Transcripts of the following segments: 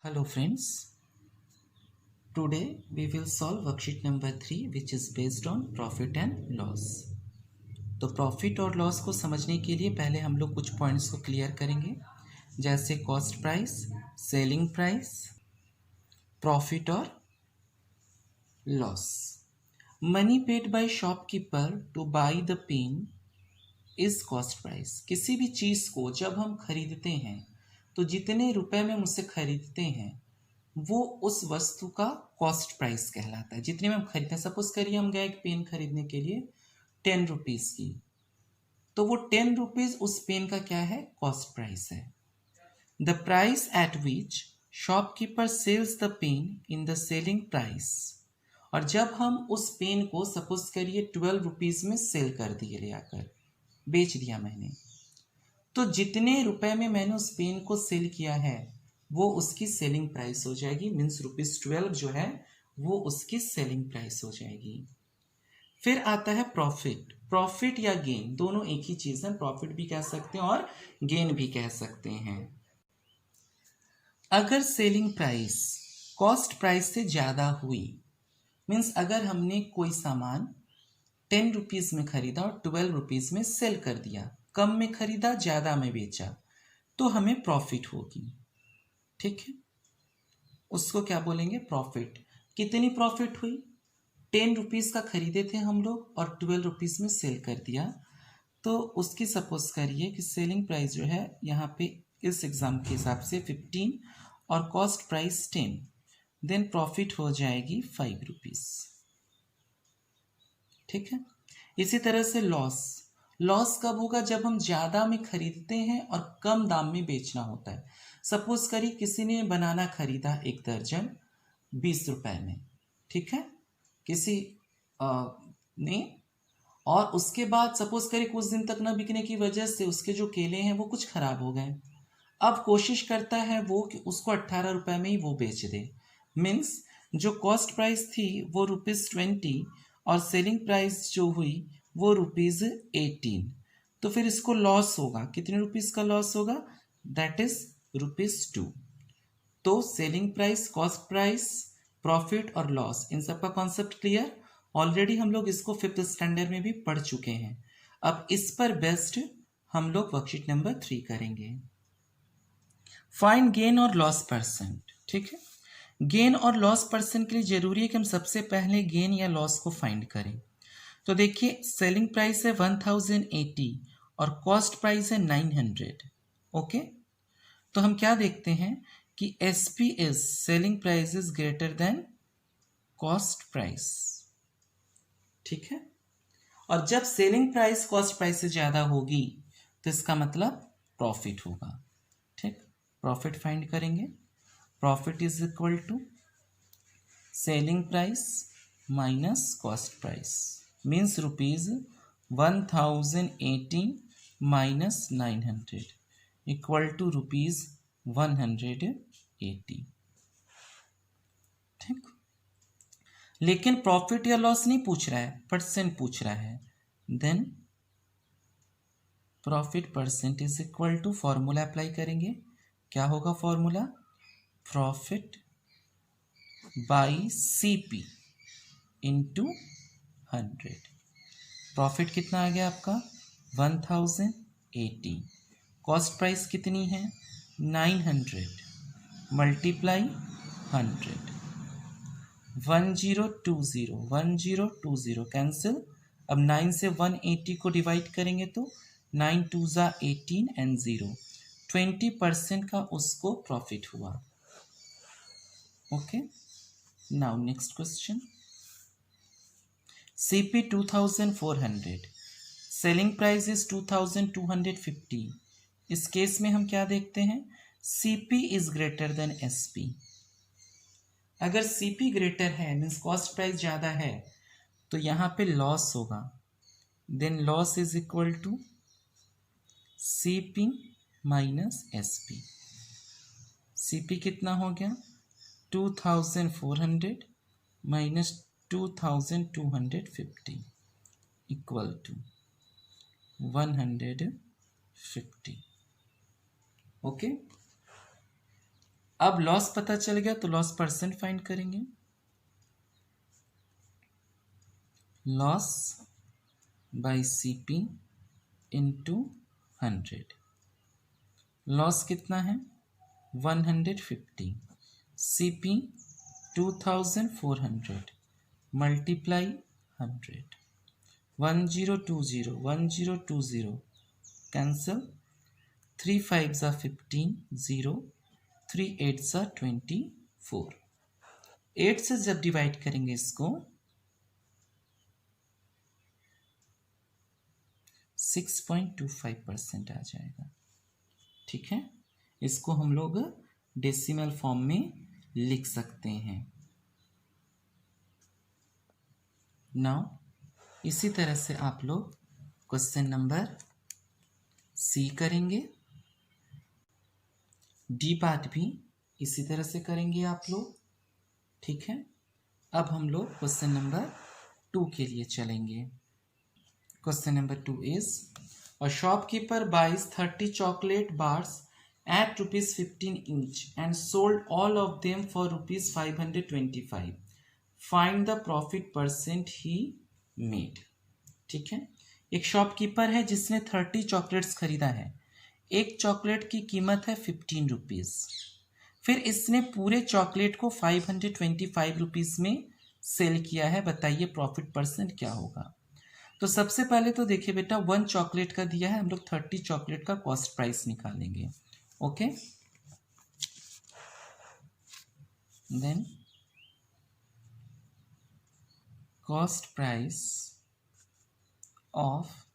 Hello friends, today we will solve worksheet number 3 which is based on profit and loss. तो profit और loss को समझने के लिए पहले हम लोग कुछ पॉइंट्स को क्लियर करेंगे, जैसे cost price, selling price, profit और loss. Money paid by shopkeeper to buy the pen is cost price. किसी भी चीज़ को जब हम खरीदते हैं तो जितने रुपए में हम उसे खरीदते हैं वो उस वस्तु का कॉस्ट प्राइस कहलाता है. जितने में हम खरीदते हैं, सपोज करिए हम गए एक पेन खरीदने के लिए 10 रुपीज़ की, तो वो 10 रुपीज़ उस पेन का क्या है, कॉस्ट प्राइस है. The price at which shopkeeper sells the pen in the selling price. और जब हम उस पेन को सपोज करिए 12 रुपीज़ में सेल कर दिए, ले आकर बेच दिया मैंने, तो जितने रुपए में मैंने उस पेन को सेल किया है वो उसकी सेलिंग प्राइस हो जाएगी. मीन्स ₹12 जो है वो उसकी सेलिंग प्राइस हो जाएगी. फिर आता है प्रॉफिट. प्रॉफिट या गेन दोनों एक ही चीज है. प्रॉफिट भी कह सकते हैं और गेन भी कह सकते हैं. अगर सेलिंग प्राइस कॉस्ट प्राइस से ज्यादा हुई, मीन्स अगर हमने कोई सामान 10 रुपीज़ में खरीदा और 12 रुपीज़ में सेल कर दिया, कम में खरीदा ज़्यादा में बेचा, तो हमें प्रॉफिट होगी. ठीक है, उसको क्या बोलेंगे, प्रॉफिट. कितनी प्रॉफिट हुई, 10 रुपीज़ का खरीदे थे हम लोग और 12 रुपीज़ में सेल कर दिया, तो उसकी सपोज करिए कि सेलिंग प्राइस जो है यहाँ पे इस एग्जाम के हिसाब से 15 और कॉस्ट प्राइस 10, देन प्रॉफिट हो जाएगी 5 रुपीज़. ठीक है. इसी तरह से लॉस. लॉस कब होगा, जब हम ज़्यादा में खरीदते हैं और कम दाम में बेचना होता है. सपोज करिए किसी ने बनाना खरीदा 1 दर्जन 20 रुपए में, ठीक है, किसी ने, और उसके बाद सपोज करिए कुछ दिन तक न बिकने की वजह से उसके जो केले हैं वो कुछ खराब हो गए. अब कोशिश करता है वो कि उसको 18 रुपए में ही वो बेच दे. मीन्स जो कॉस्ट प्राइस थी वो ₹20 और सेलिंग प्राइस जो हुई वो ₹18. तो फिर इसको लॉस होगा. कितने रुपीज़ का लॉस होगा, दैट इज ₹2. तो selling price, cost price, profit और लॉस, इन सब का कॉन्सेप्ट क्लियर. ऑलरेडी हम लोग इसको 5th स्टैंडर्ड में भी पढ़ चुके हैं. अब इस पर बेस्ड हम लोग वर्कशीट नंबर 3 करेंगे. फाइंड गेन और लॉस परसेंट. ठीक है, गेन और लॉस परसेंट के लिए जरूरी है कि हम सबसे पहले गेन या लॉस को फाइंड करें. तो देखिए सेलिंग प्राइस है 1080 और कॉस्ट प्राइस है 900. ओके, तो हम क्या देखते हैं कि SP is selling price is greater than cost price. ठीक है, और जब सेलिंग प्राइस कॉस्ट प्राइस से ज्यादा होगी तो इसका मतलब प्रॉफिट होगा. ठीक, प्रॉफिट फाइंड करेंगे. Profit is equal to selling price minus cost price, means ₹1018 minus 900 equal to ₹180. ठीक, लेकिन प्रॉफिट या लॉस नहीं पूछ रहा है, परसेंट पूछ रहा है. Then profit percent is equal to, formula apply करेंगे. क्या होगा formula, profit by CP into 100. Profit कितना आ गया आपका 1080. कॉस्ट प्राइस कितनी है 900 मल्टीप्लाई 100. 1020 कैंसिल. अब 9 से 180 को डिवाइड करेंगे तो 9 2 ज़ा 18 एंड 0, 20% का उसको प्रॉफिट हुआ. Okay, now next question. CP 2400, selling price is 2250. इस केस में हम क्या देखते हैं, CP is greater than SP. अगर CP ग्रेटर है मीन्स कॉस्ट प्राइस ज़्यादा है तो यहाँ पे लॉस होगा. Then loss is equal to CP minus SP. CP कितना हो गया 2400 माइनस 2250 इक्वल टू 150. ओके, अब लॉस पता चल गया तो लॉस परसेंट फाइंड करेंगे। Loss by CP into 100। Loss कितना है 150, सीपी 2400 मल्टीप्लाई 100। 1020 कैंसिल, 3 5 15 0, 3 8 24। 8 से जब डिवाइड करेंगे इसको 6.25% आ जाएगा। ठीक है, इसको हम लोग डेसिमल फॉर्म में लिख सकते हैं। नाउ इसी तरह से आप लोग क्वेश्चन नंबर सी करेंगे, डी पार्ट भी इसी तरह से करेंगे आप लोग। ठीक है, अब हम लोग क्वेश्चन नंबर 2 के लिए चलेंगे। Question number 2 is a shopkeeper buys 30 chocolate bars at rupees 15 each and sold all of them for rupees 525. Find the profit percent he made. ठीक है, एक शॉपकीपर है जिसने 30 चॉकलेट्स खरीदा है। एक चॉकलेट की कीमत है 15 रुपीज़। फिर इसने पूरे चॉकलेट को 525 रुपीज़ में सेल किया है। बताइए प्रॉफिट परसेंट क्या होगा। तो सबसे पहले तो देखिए बेटा 1 चॉकलेट का दिया है, हम लोग 30 चॉकलेट का कॉस्ट प्राइस निकालेंगे। Okay, then cost price of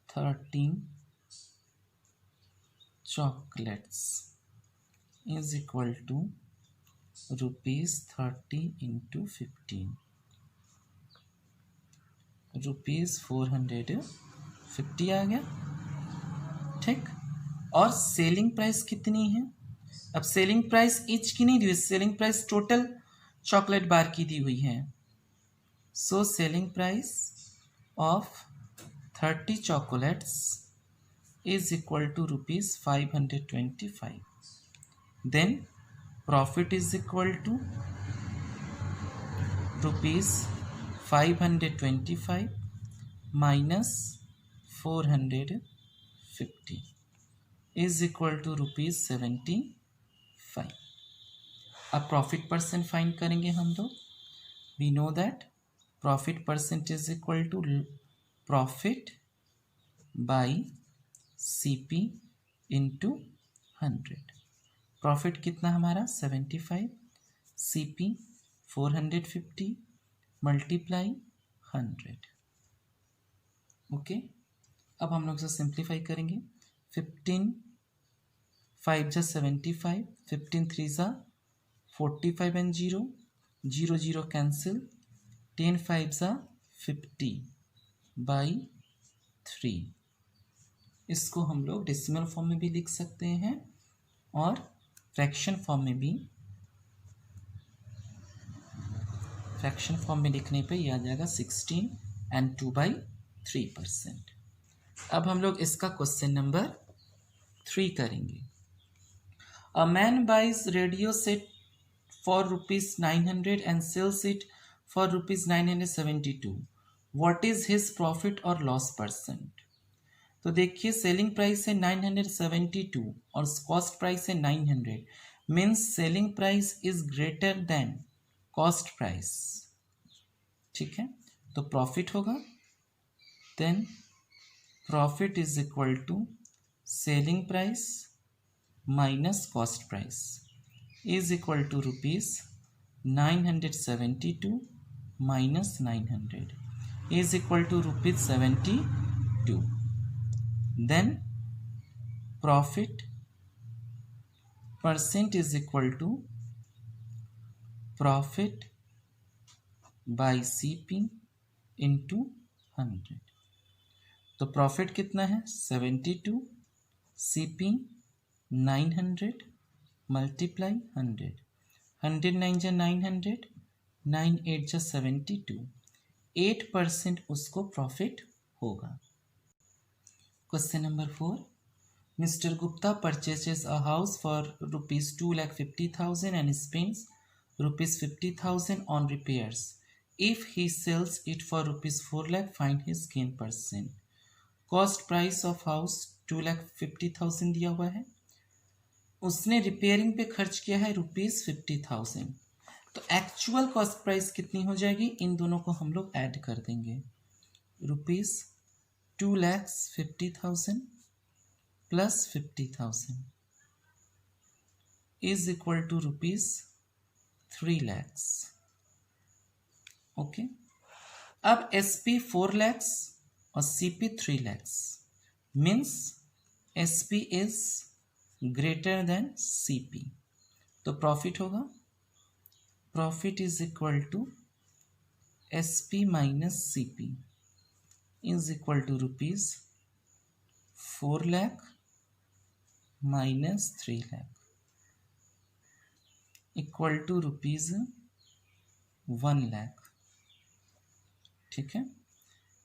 13 chocolates is equal to ₹30 into 15, ₹450 आ गया। ठीक, और सेलिंग प्राइस कितनी है। अब सेलिंग प्राइस ईच की नहीं दी हुई, selling price total chocolate bar की दी हुई है। So selling price of 30 chocolates is equal to ₹525. Then profit is equal to ₹525 minus 450 is equal to ₹75. अब प्रॉफिट परसेंट फाइंड करेंगे हम लोग। We know that profit percent is equal to profit by CP into 100। Profit कितना हमारा 75, CP 450 multiply 100। Okay, अब हम लोग इसे सिंप्लीफाई करेंगे। 15 5 जा 75, 15 3 जा 45 एंड 0 0 0 कैंसिल, 10 5 जा 50 बाई 3। इसको हम लोग डेसिमल फॉर्म में भी लिख सकते हैं और फ्रैक्शन फॉर्म में भी। फ्रैक्शन फॉर्म में लिखने पे ये आ जाएगा 16 एंड 2/3%। अब हम लोग इसका क्वेश्चन नंबर 3 करेंगे। A man buys radio set for ₹900 and sells it for ₹972। What is his profit और लॉस परसेंट। तो देखिए सेलिंग प्राइस है 972 और कॉस्ट प्राइस है 900, means selling price is greater than cost price. ठीक है, तो प्रॉफिट होगा, then profit is equal to selling price minus cost price is equal to ₹972 minus 900 is equal to ₹72। then profit percent is equal to profit by CP into 100। तो profit कितना है 72, CP 900 multiply 100, 100 9 जा 900, 9 8 जा 72, 8% उसको profit होगा। Question number 4, Mr. Gupta purchases a house for rupees 2,50,000 and spends rupees 50,000 on repairs. If he sells it for rupees 4 lakh, find his gain %. Cost price of house 2,50,000 दिया हुआ है, उसने repairing पे खर्च किया है ₹50,000, तो एक्चुअल कॉस्ट प्राइस कितनी हो जाएगी? इन दोनों को हम लोग ऐड कर देंगे, ₹2,50,000 plus 50,000 is equal to ₹3 lakhs। ओके, अब SP 4 lakhs और CP 3 lakhs means SP is greater than CP, तो प्रॉफिट होगा, profit is equal to SP minus CP is equal to ₹4 lakh minus 3 lakh equal to ₹1 lakh। ठीक है,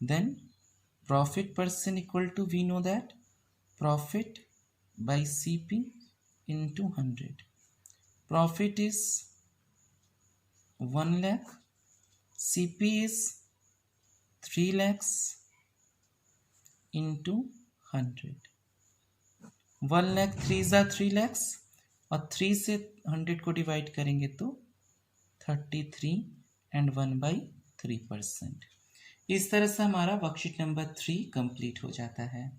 then profit % equal to, we know that profit by CP into 100, profit is 1 lakh, CP is 3 lakhs into 100, 1 lakh 3 ज़ा 3 lakhs और 3 से 100 को divide करेंगे तो 33 and 1/3%। इस तरह से हमारा वर्कशीट नंबर 3 कंप्लीट हो जाता है।